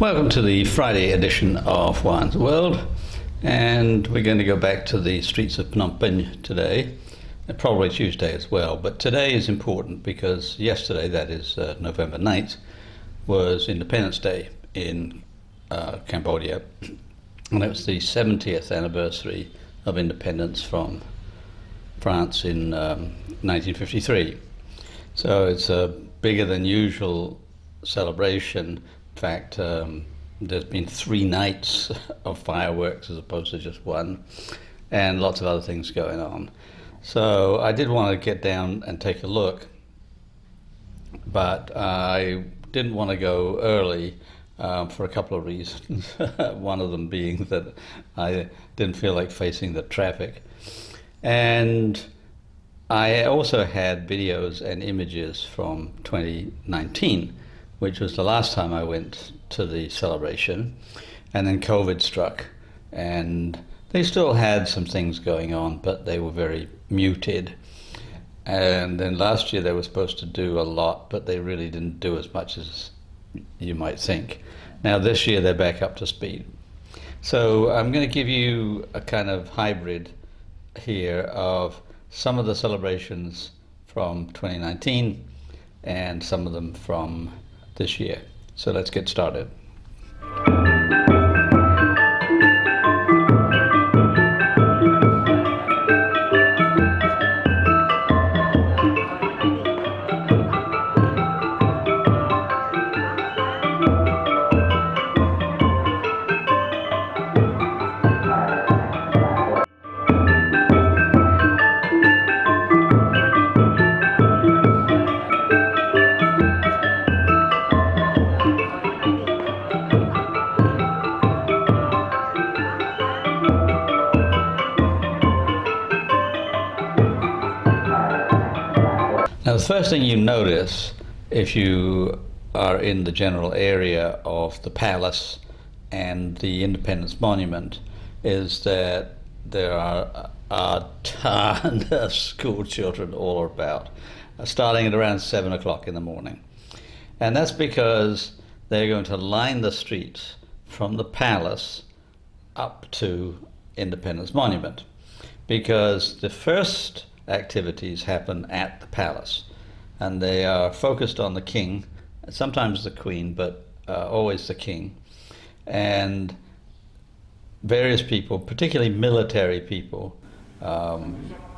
Welcome to the Friday edition of Wine's World, and we're going to go back to the streets of Phnom Penh today, and probably Tuesday as well, but today is important because yesterday, that is November 9th, was Independence Day in Cambodia, and it was the 70th anniversary of independence from France in 1953. So it's a bigger than usual celebration. In fact, there's been 3 nights of fireworks as opposed to just one, and lots of other things going on. So I did want to get down and take a look, but I didn't want to go early for a couple of reasons. One of them being that I didn't feel like facing the traffic. And I also had videos and images from 2019, which was the last time I went to the celebration, and then COVID struck, and they still had some things going on, but they were very muted. And then last year they were supposed to do a lot, but they really didn't do as much as you might think. Now this year they're back up to speed. So I'm going to give you a kind of hybrid here of some of the celebrations from 2019 and some of them from this year. So let's get started. Now, the first thing you notice if you are in the general area of the palace and the Independence Monument is that there are a ton of school children all about, starting at around 7 o'clock in the morning. And that's because they're going to line the streets from the palace up to Independence Monument, because the first activities happen at the palace, and they are focused on the king, sometimes the queen, but always the king, and various people, particularly military people,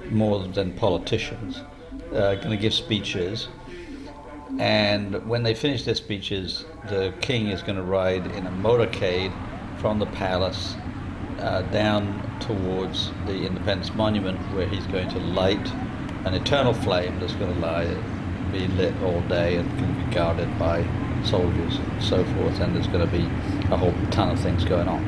more than politicians, are going to give speeches. And when they finish their speeches, the king is going to ride in a motorcade from the palace down towards the Independence Monument, where he's going to light an eternal flame that's going to be lit all day and can be guarded by soldiers and so forth, and there's going to be a whole ton of things going on.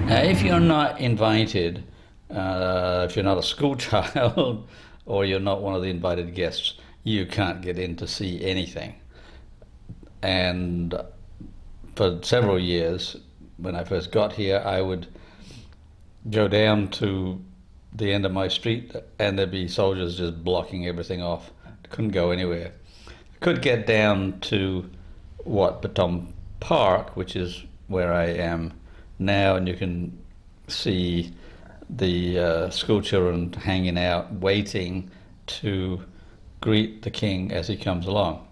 Now, if you're not invited, if you're not a school child or you're not one of the invited guests, you can't get in to see anything. And for several years, when I first got here, I would go down to the end of my street and there'd be soldiers just blocking everything off. Couldn't go anywhere. Could get down to Wat Pathom Park, which is where I am now, and you can see the school children hanging out, waiting to greet the king as he comes along.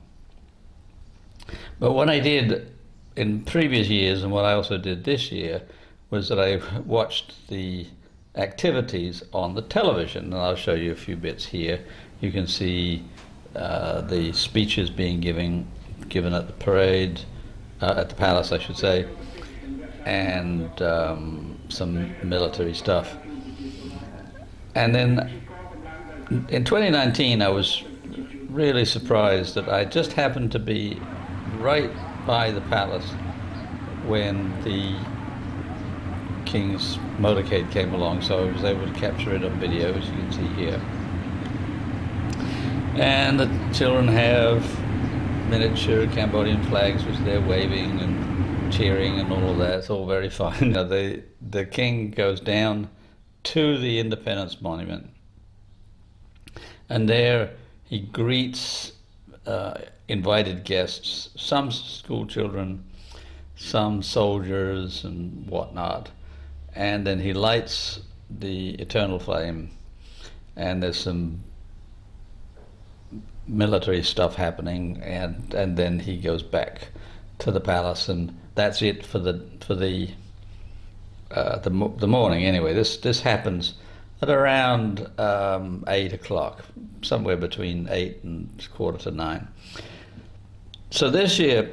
But what I did in previous years, and what I also did this year, was that I watched the activities on the television, and I'll show you a few bits here. You can see the speeches being given at the parade, at the palace I should say, and some military stuff. And then in 2019 I was really surprised that I just happened to be right by the palace when the king's motorcade came along, so I was able to capture it on video, as you can see here. And the children have miniature Cambodian flags which they're waving and cheering and all of that. It's all very fun. The king goes down to the Independence Monument, and there he greets invited guests, some school children, some soldiers and whatnot, and then he lights the eternal flame, and there's some military stuff happening, and then he goes back to the palace, and that's it for the morning. Anyway, this happens at around 8 o'clock, somewhere between 8 and quarter to 9. So this year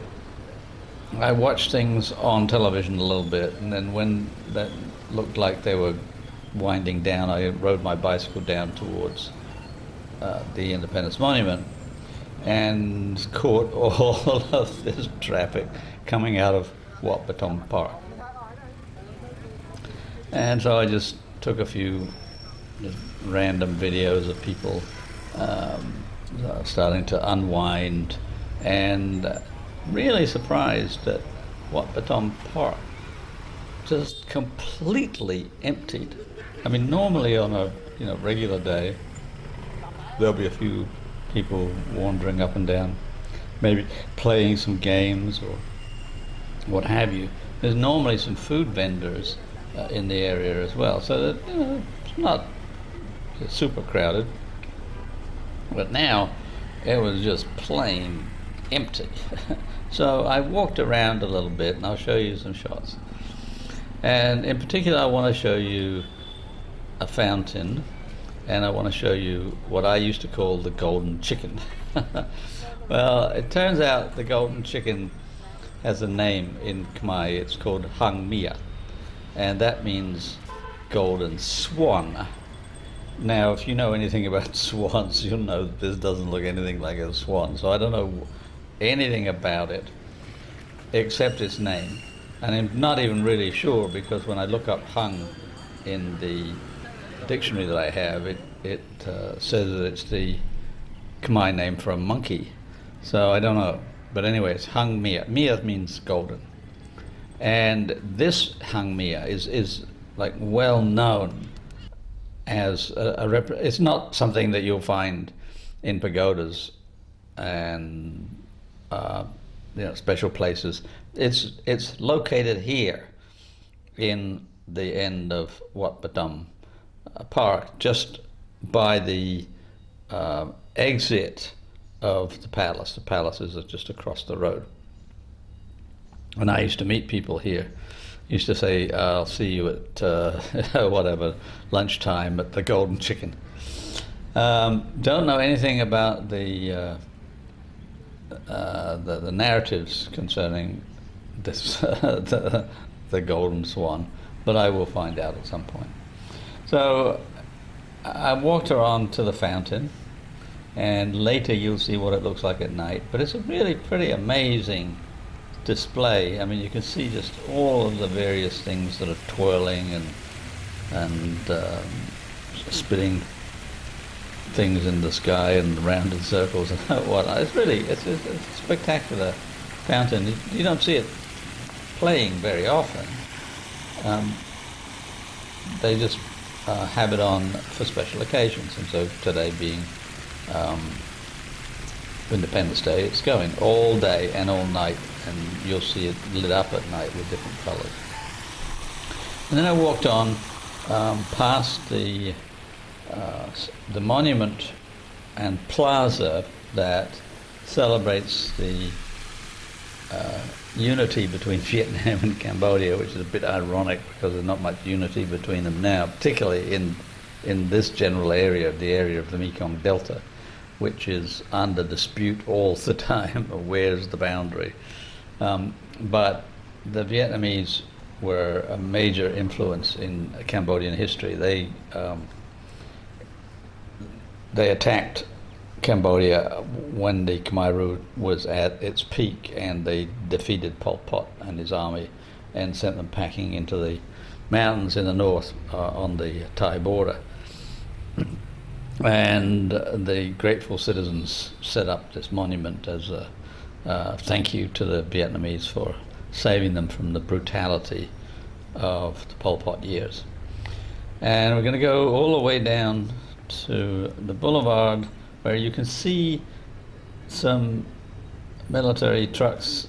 I watched things on television a little bit, and then when that looked like they were winding down, I rode my bicycle down towards the Independence Monument and caught all of this traffic coming out of Wat Pathom Park. And so I just took a few random videos of people starting to unwind, and really surprised that Wat Pathom Park just completely emptied. I mean, normally on a regular day, there'll be a few people wandering up and down, maybe playing some games or what have you. There's normally some food vendors in the area as well, so that it's not super crowded. But now it was just plain empty. So I walked around a little bit, and I'll show you some shots. And in particular, I want to show you a fountain, and I want to show you what I used to call the golden chicken. Well, it turns out the golden chicken has a name in Khmer. It's called Hang Mia, and that means golden swan. Now, if you know anything about swans, you'll know that this doesn't look anything like a swan. So I don't know anything about it except its name. And I'm not even really sure, because when I look up hung in the dictionary that I have, it says that it's the Khmer name for a monkey. So I don't know. But anyway, it's Hang Mia. Mia means golden. And this Hang Mia is like well known as it's not something that you'll find in pagodas and special places. It's located here in the end of Wat Pathom Park, just by the exit of the palace. The palace is just across the road. And I used to meet people here. Used to say, I'll see you at whatever, lunchtime at the Golden Chicken. Don't know anything about the narratives concerning this the golden swan, but I will find out at some point. So I walked around to the fountain, and later you'll see what it looks like at night. But it's a really pretty amazing display. I mean, you can see just all of the various things that are twirling and spitting things in the sky and round in circles and whatnot. It's a spectacular fountain. You don't see it playing very often. They just have it on for special occasions, and so today being Independence Day, it's going all day and all night, and you'll see it lit up at night with different colors. And then I walked on past the monument and plaza that celebrates the unity between Vietnam and Cambodia, which is a bit ironic because there's not much unity between them now, particularly in this general area, the area of the Mekong Delta, which is under dispute all the time. Where's the boundary? But the Vietnamese were a major influence in Cambodian history. They attacked Cambodia when the Khmer Rouge was at its peak, and they defeated Pol Pot and his army and sent them packing into the mountains in the north on the Thai border. And the grateful citizens set up this monument as a thank you to the Vietnamese for saving them from the brutality of the Pol Pot years. And we're going to go all the way down to the boulevard, where you can see some military trucks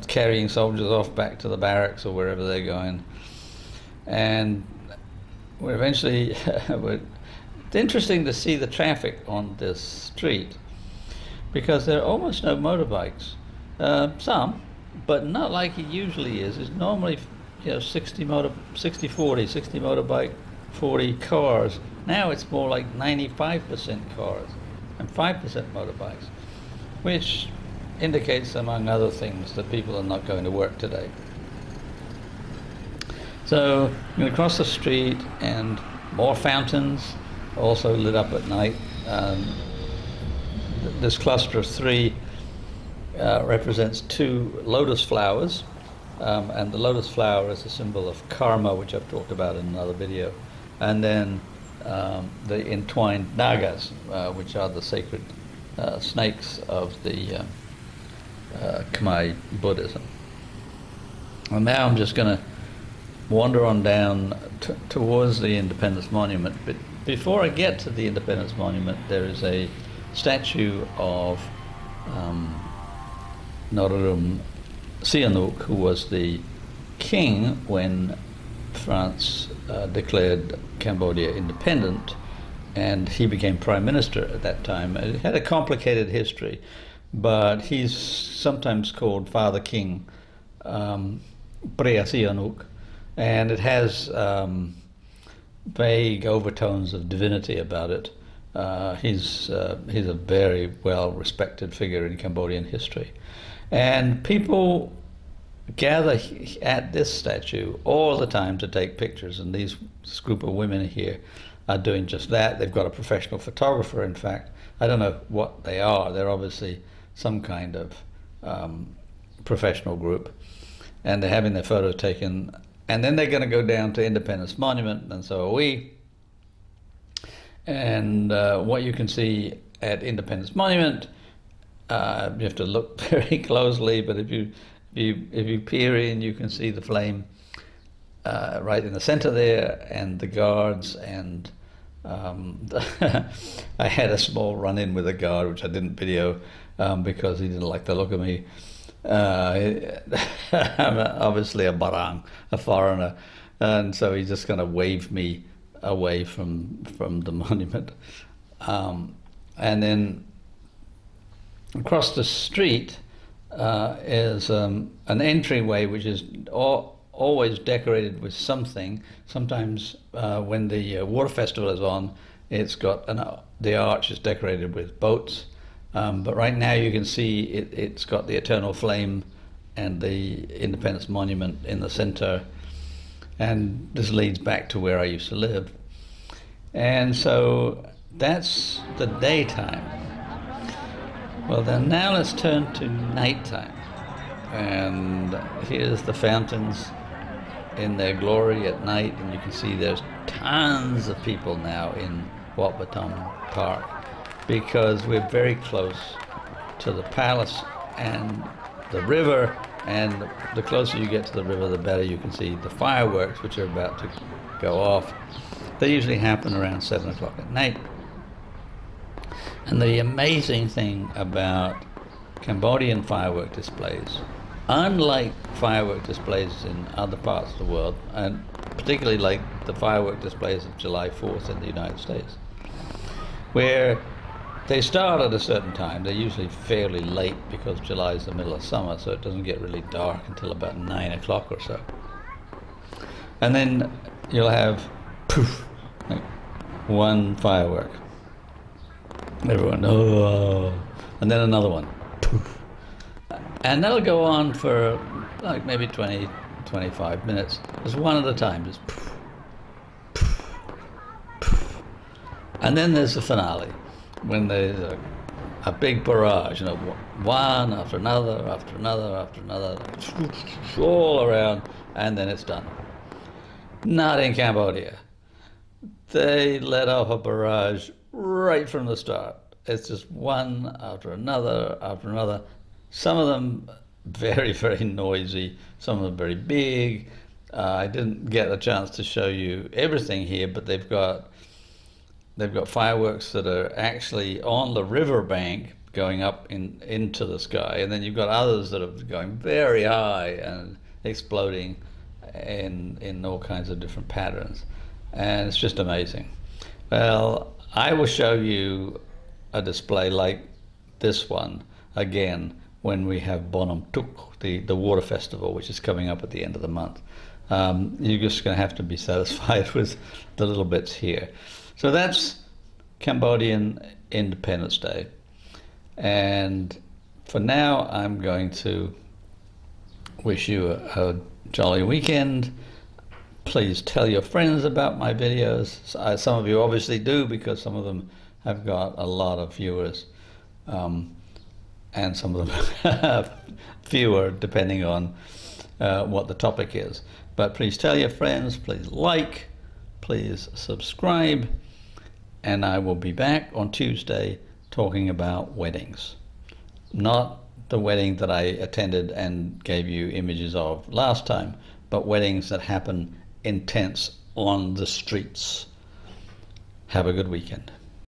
carrying soldiers off back to the barracks or wherever they're going. And we're eventually, it's interesting to see the traffic on this street because there are almost no motorbikes. Some, but not like it usually is. It's normally 60 motorbike, 40 cars. Now it's more like 95% cars and 5% motorbikes, which indicates, among other things, that people are not going to work today. So I'm going to cross the street, and more fountains, also lit up at night. This cluster of three represents 2 lotus flowers, and the lotus flower is a symbol of karma, which I've talked about in another video. And then the entwined nagas, which are the sacred snakes of the Khmer Buddhism. And now I'm just going to wander on down towards the Independence Monument. But before I get to the Independence Monument, there is a statue of Norodom Sihanouk, who was the king when France declared Cambodia independent, and he became prime minister at that time. It had a complicated history, but he's sometimes called Father King Preah Sihanouk, and it has vague overtones of divinity about it. He's a very well-respected figure in Cambodian history. And people gather at this statue all the time to take pictures, and this group of women here are doing just that. They've got a professional photographer, in fact. I don't know what they are. They're obviously some kind of professional group, and they're having their photos taken, and then they're going to go down to Independence Monument, and so are we. And what you can see at Independence Monument, you have to look very closely, but if you peer in, you can see the flame right in the center there, and the guards, and I had a small run-in with a guard, which I didn't video because he didn't like the look of me. I'm obviously a barang, a foreigner, and so he just kind of waved me away from the monument. And then across the street is an entryway which is always decorated with something. Sometimes when the water festival is on, it's got the arch is decorated with boats. But right now you can see it's got the eternal flame and the Independence Monument in the center. And this leads back to where I used to live. And so that's the daytime. Well, then now let's turn to nighttime. And here's the fountains in their glory at night, and you can see there's tons of people now in Wat Batam Park because we're very close to the palace and the river, and the closer you get to the river, the better you can see the fireworks, which are about to go off. They usually happen around 7 o'clock at night. And the amazing thing about Cambodian firework displays, unlike firework displays in other parts of the world, and particularly like the firework displays of July 4th in the United States, where they start at a certain time. They're usually fairly late because July is the middle of summer, so it doesn't get really dark until about 9 o'clock or so. And then you'll have poof, like one firework. Everyone, oh, and then another one, poof. And that'll go on for like maybe 20, 25 minutes. Just one at a time, just poof, poof, poof. And then there's the finale, when there's a big barrage, one after another, after another, after another, all around, and then it's done. Not in Cambodia. They let off a barrage right from the start. It's just one after another, after another. Some of them very, very noisy, some of them very big. I didn't get a chance to show you everything here, but they've got fireworks that are actually on the river bank, going up into the sky, and then you've got others that are going very high and exploding in all kinds of different patterns, and it's just amazing. Well, I will show you a display like this one again when we have Bonum Tuk, the water festival, which is coming up at the end of the month. You're just going to have to be satisfied with the little bits here. So that's Cambodian Independence Day. And for now, I'm going to wish you a jolly weekend. Please tell your friends about my videos. Some of you obviously do, because some of them have got a lot of viewers, and some of them fewer, depending on what the topic is. But please tell your friends, please like, please subscribe, and I will be back on Tuesday talking about weddings. Not the wedding that I attended and gave you images of last time, but weddings that happen in tents on the streets. Have a good weekend.